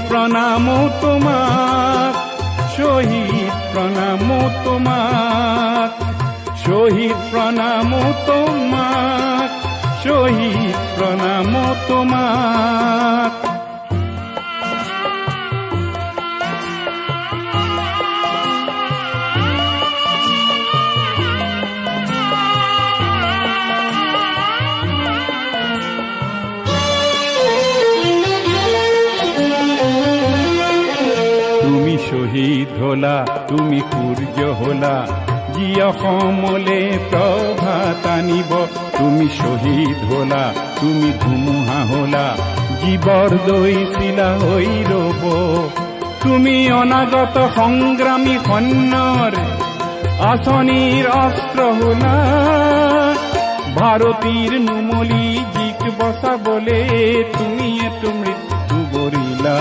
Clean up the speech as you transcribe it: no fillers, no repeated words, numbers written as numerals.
প্ৰণাম তোমাক, শহীদ প্ৰণাম তোমাক, শহীদ প্ৰণাম তোমাক, শহীদ প্ৰণাম তোমাক। তুমি শহীদ হলা, তুমি সূৰ্য হলা, যি অসমলে প্ৰভাত আনিব। তুমি শহীদ হলা, তুমি ধুমুহা হলা, জীৱৰ দৈছিলা হৈ ৰব। তুমি অনাগত সংগ্ৰামী সৈন্যৰ আঁচনিৰ অস্ত্ৰ হলা, ভাৰতীৰ নুমলী যিক বচাবলে তুমি মৃত্যু বৰিলা।